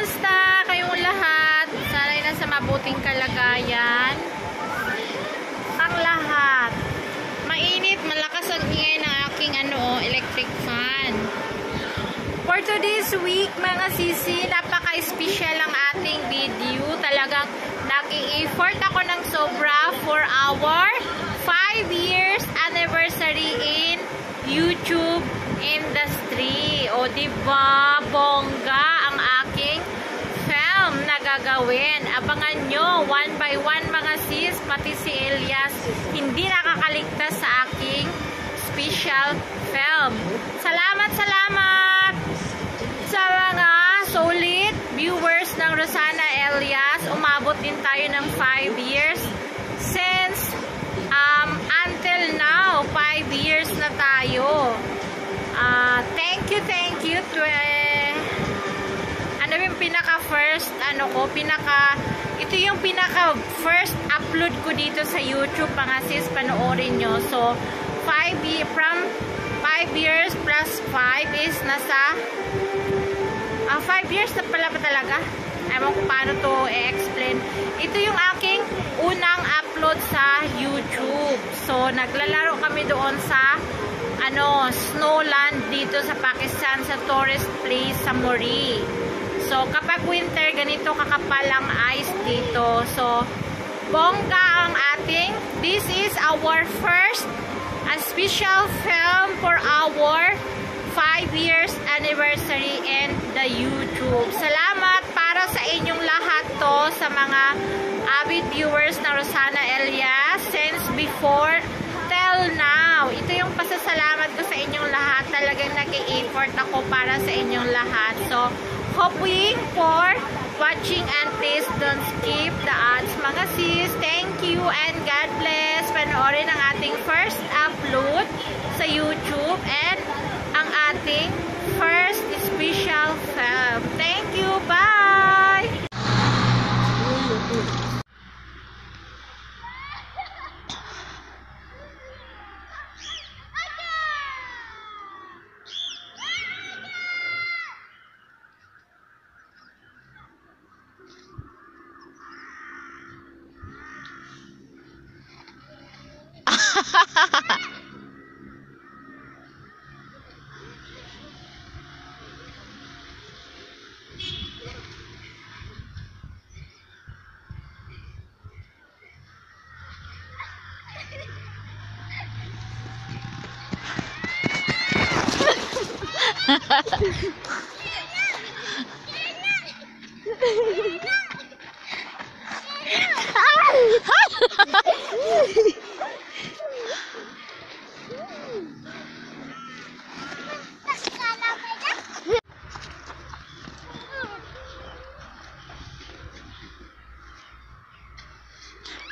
Kamusta kayong lahat? Sana'y nasa mabuting kalagayan. Ang lahat. Mainit, malakas ang ingay ng aking electric fan. For today's week, mga sisi, napaka-special ang ating video. Talagang nag-i-effort ako ng sobra for our 5 years anniversary in YouTube industry. O diba, bongga ang aking film na gagawin. Abangan nyo, one by one mga sis, pati si Elias, hindi nakakaligtas sa aking special film. Salamat sa mga solid viewers ng Rosana Elias. Umabot din tayo ng 5 years. Since until now, 5 years na tayo. Thank you to yung pinaka-first, ito yung pinaka-first upload ko dito sa YouTube, mga sis, panoorin nyo. So, 5 years plus 5 is nasa 5 years na pala ba talaga? Ewan ko paano to i-explain. Ito yung aking unang upload sa YouTube. So, naglalaro kami doon sa Snowland dito sa Pakistan, sa tourist place sa Moree. So, kapag winter, ganito kakapal ang ice dito. So, bongga ang ating, this is our first special film for our 5 years anniversary in the YouTube. Salamat para sa inyong lahat to, sa mga avid viewers na Rosana Elias since before till now. Ito yung pasasalamat ko sa inyong lahat. Talagang nag-i-effort ako para sa inyong lahat. So, hoping for watching, and please don't skip the ads, mga sis. Thank you and God bless. Panoorin ang ating first upload sa YouTube and ang ating first special film. Thank you. Bye!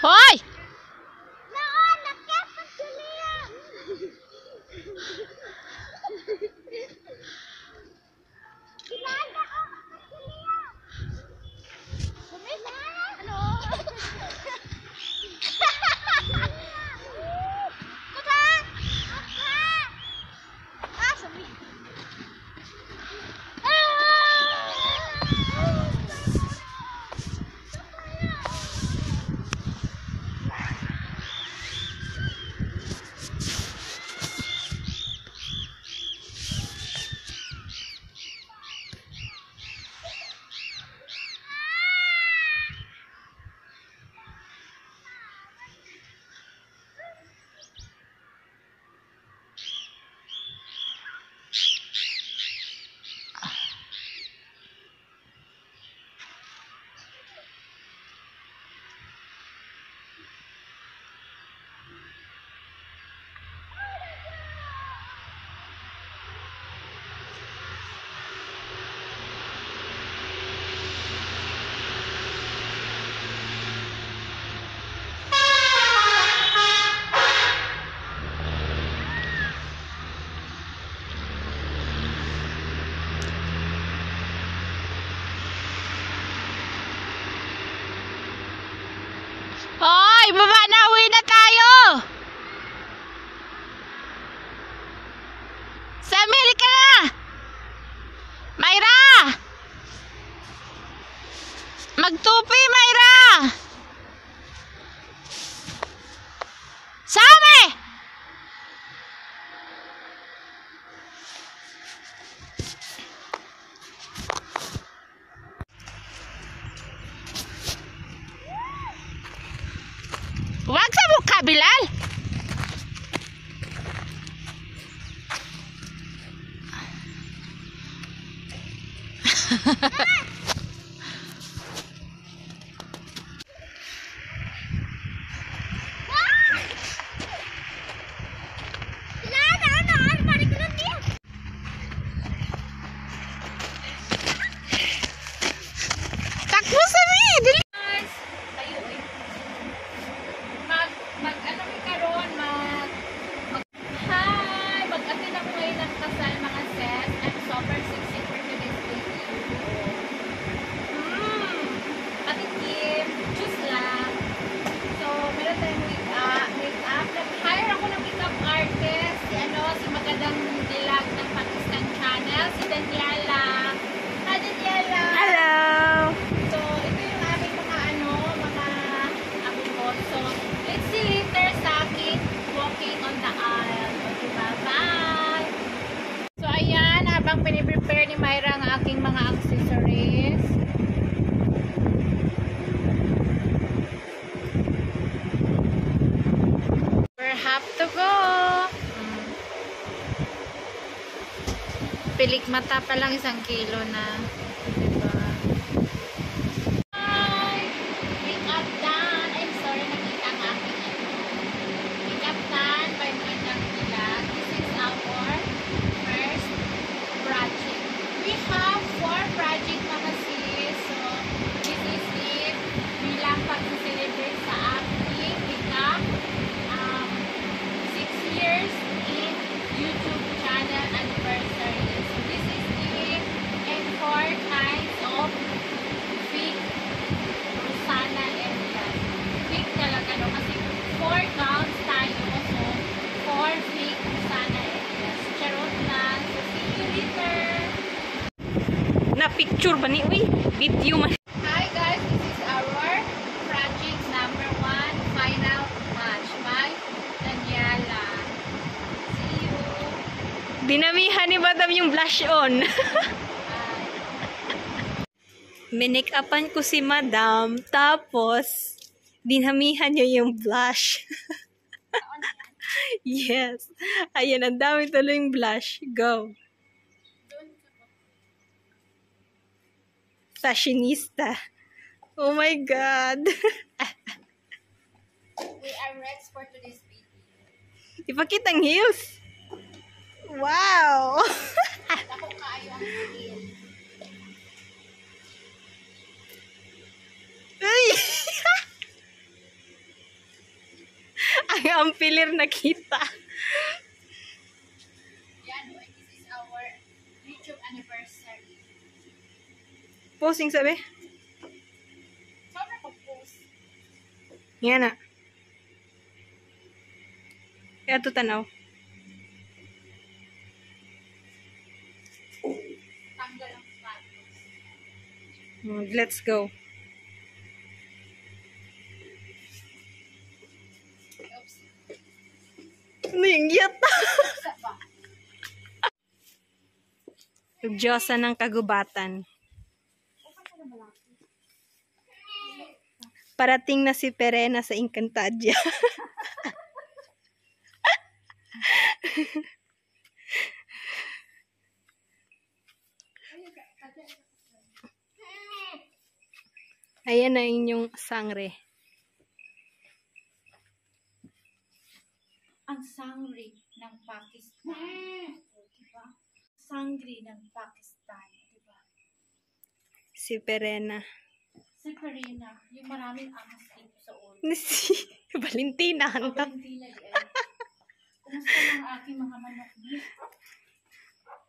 Hoy! Magtupi, Mayra! Same! Wag sa mukha, Bilal! Takbo sa mi! Dili! Tayo eh. Ano mi karon? Hi! Mag-attend ako ngayon ng kasal mga sis. I'm super sexy for today's video. Patikim. Choose lang. So, meron tayong make-up. Nag-hire ako ng make-up artist. Si Magandang Dilag ng Pakistan Channel. Si Daniela. Hi, Daniela! Hello! So, ito yung aming mga abot. So, let's see later sa akin walking on the aisle. Okay, bye-bye! So, ayan, habang piniprepare ni Mayra ang aking mga accessories. We have to go! Pilik mata pa lang 1 kilo na. Diba? Hi! Make-up done. I'm sorry, nakita ang aking make-up done by Magandang Dilag. This is our first project. We have 4 projects mga sis. So, this is it. Bilang pag-celebrate sa aking make-up 6 years in YouTube channel anniversary. So, this is it. And 4 kinds of fake Rosana Elias. Fake talaga, no? Kasi 4 gowns tayo. So, 4 fake Rosana Elias. Charot lang. So, see you later. Na-picture ba ni? Uy, video man. Hi guys, this is our project number 1, final match by Daniela. See you. Dinamihan ni Madam yung blush on. Bye. Minake-upan ko si Madam, tapos dinamihan niya yung blush. Yes. Ayan, ang dami tuloy yung blush. Go. Fashionista. Oh my God. We are ready for today's video. Ipakita ang heels. Wow. Ako kaayo ang skill. Ay. Ang ampilir nakita. Yan, this is our YouTube anniversary. Posing sabi. Sobrang mag-post. Yan na. Kaya ito tanaw. Tanggal ang status. Let's go. Oops. Ano yung yata? Isa ba? Diyosa ng kagubatan. Parating na si Perena sa Encantadia. Ayan na inyong sangre. Ang sangri ng Pakistan. Diba? Sangri ng Pakistan. Diba? Si Perena. Si Karina, yung maraming angas dito sa ulo. Si Valentina. Hanta. Hindi na yan. Kumusta ng aking mga manok niya?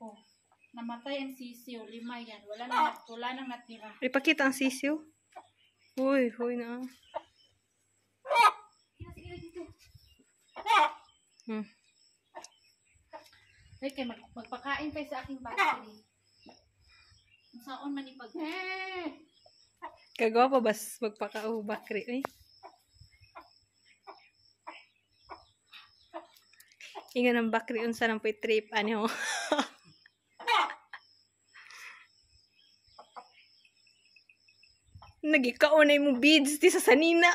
Oh, namatay ang sisiyo. 5 yan. Wala nang natira. Ipakita ang sisiyo. Uy, huy na. Sige dito. Hmm. Okay, magpakain tayo sa aking battery. Saan man ipag... Kagawa pa bas magpakaubak rin eh. Ingan ang bakri unsa nang po'y trip ano. Nagikaunay mo beads ti sa sanina.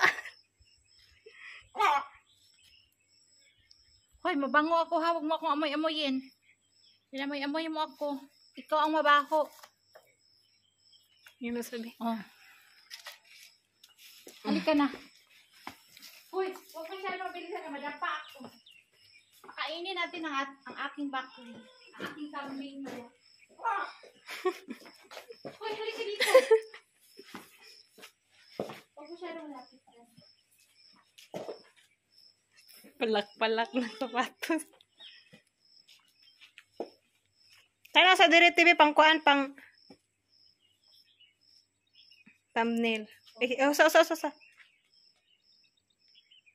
Hoy, mabango ako ha. Huwag mo akong amoy-amoyin. Inamoy-amoy mo ako. Ikaw ang mabaho. Yun ang sabi. Oh. Halika na. Uy, huwag mo siya mabilisan ka. Madapa ako. Pakainin natin ang aking bakri. Ang aking kambing. Uy, halika dito. Huwag mo siya malapit. Palak-palak na sapatos. Kaya sa Dire TV pang kuan pang thumbnail. Sa.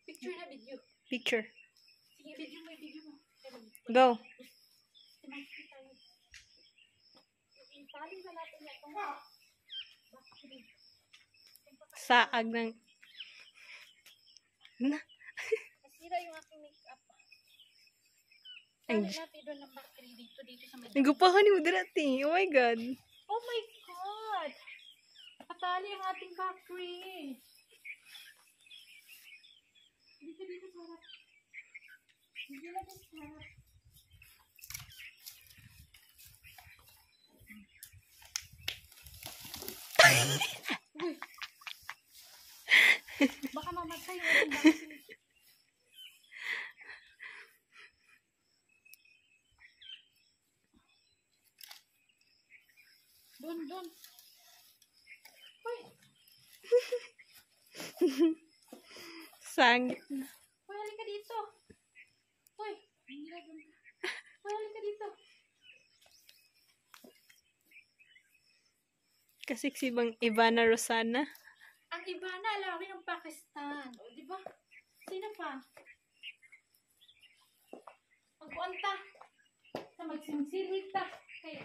Picture na video. Picture. Sige, video mo. Go. Itali na natin na itong bakri. Saag ng na. Nasira yung aking makeup. Ay, Tali natin doon ng bakri dito sa may... nagapahan mo dirati. Oh my God. Oh my God! Patali ang ating bakri. Dito sa harap. Dito natin sa harap. Uy. Baka mamatay yung ating bakri. Doon. Uy. Sang. Uy, halika dito. Uy, halika dito. Kasiksi bang Ivana Rosana? Ang iba na, laki ng Pakistan. O, di ba? Sino pa? Magpunta. Magsimsilita. Kaya.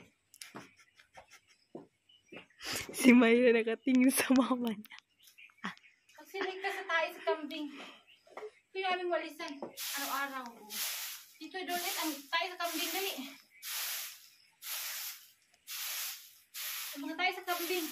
Si Mayra nakatingin sa mama niya. Magsiling ka sa tayo sa kambing. Ito yung aming walisan. Araw-araw. Dito donate ang tayo sa kambing. Dali. Mga tayo sa kambing.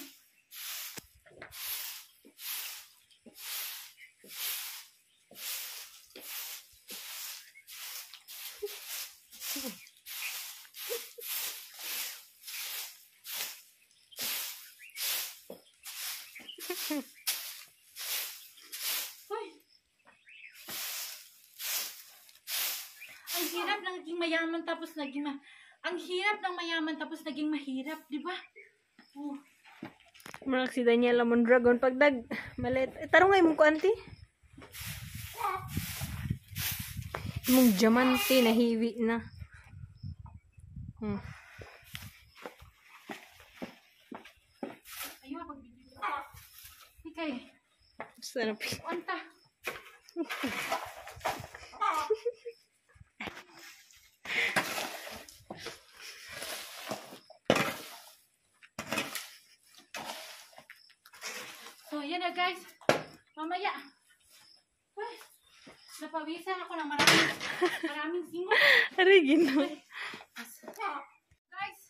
Ang hirap ng naging mayaman tapos naging ang hirap ng mayaman tapos naging mahirap, di ba? Oh. Marak si Daniela Mondragon pagdag malit. Tarong ngay mong ko auntie. Mong diamante na hiwi na. Ayaw pagbibigyan. Ikay. Sarap. Anta. So, yan na guys. Mamaya. Uy, napawisan ako ng maraming singot. Aray, gino. Guys,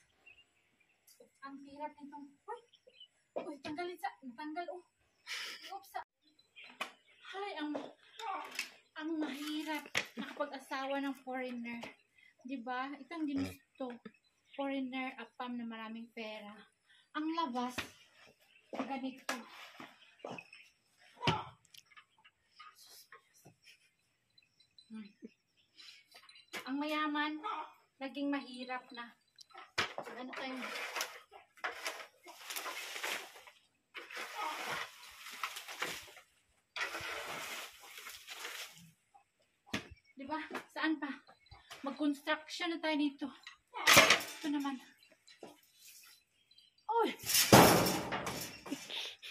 ang hirap nitong, uy, tanggalin tanggal, oops, ay, ang mahirap nakapag-asawa ng foreigner. Diba? Itong ginusto, foreigner, apam na maraming pera. Ang labas, ganito. Ang mayaman, naging mahirap na. Ano tayo? Diba? Saan pa? Mag-construction na tayo dito. Ito naman. Uy!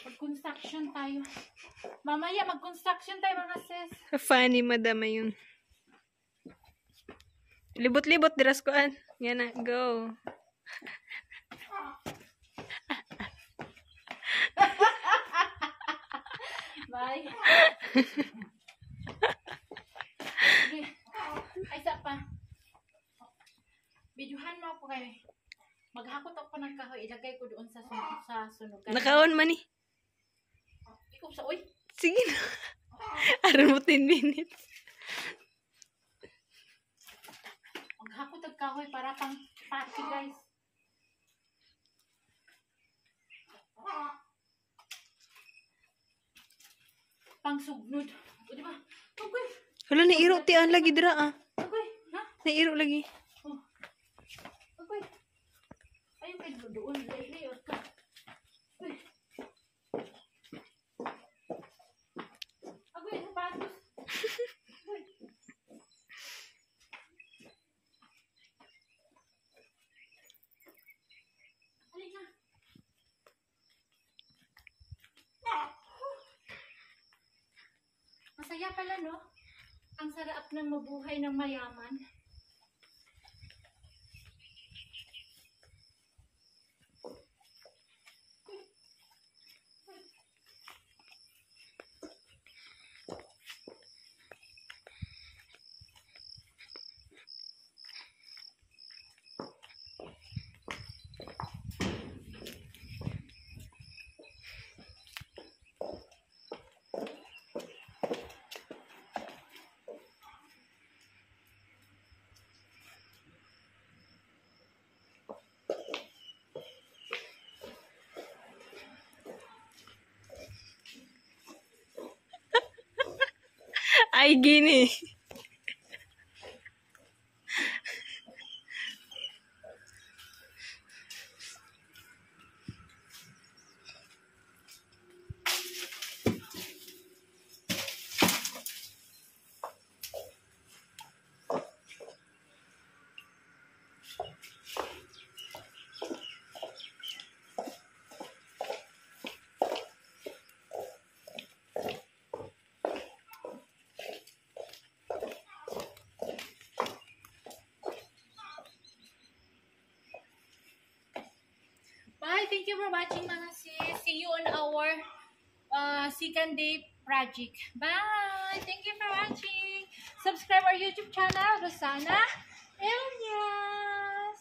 Mag-construction tayo. Mamaya, mag-construction tayo mga sis. Funny madama yun. Libot-libot diras koan. Yan na, go. Ay. Sige. Ay, isa pa. Videohan mo ako kayo. Maghakot ako ng kahoy. Ilagay ko doon sa sunugan. Nakaon man eh. Ikaw sa, uy. Sige na. Aron mo 10 minutes. Maghakot ng kahoy para pang party, guys. Pang sugnod. O, diba? Okay. Hala, nairo tiyan lagi dira ah. Okay. Ha? Nairo lagi. Oh. Okay. Ayun kayo doon. Layout ka. Uy. Okay, sapatos. Uy. Halika. Masaya pala, no? Ang sarap ng mabuhay ng mayaman. Ay, gini. Bye! Thank you for watching, mga sis. See you on our second day project. Bye! Thank you for watching. Subscribe our YouTube channel, Rosana Elias.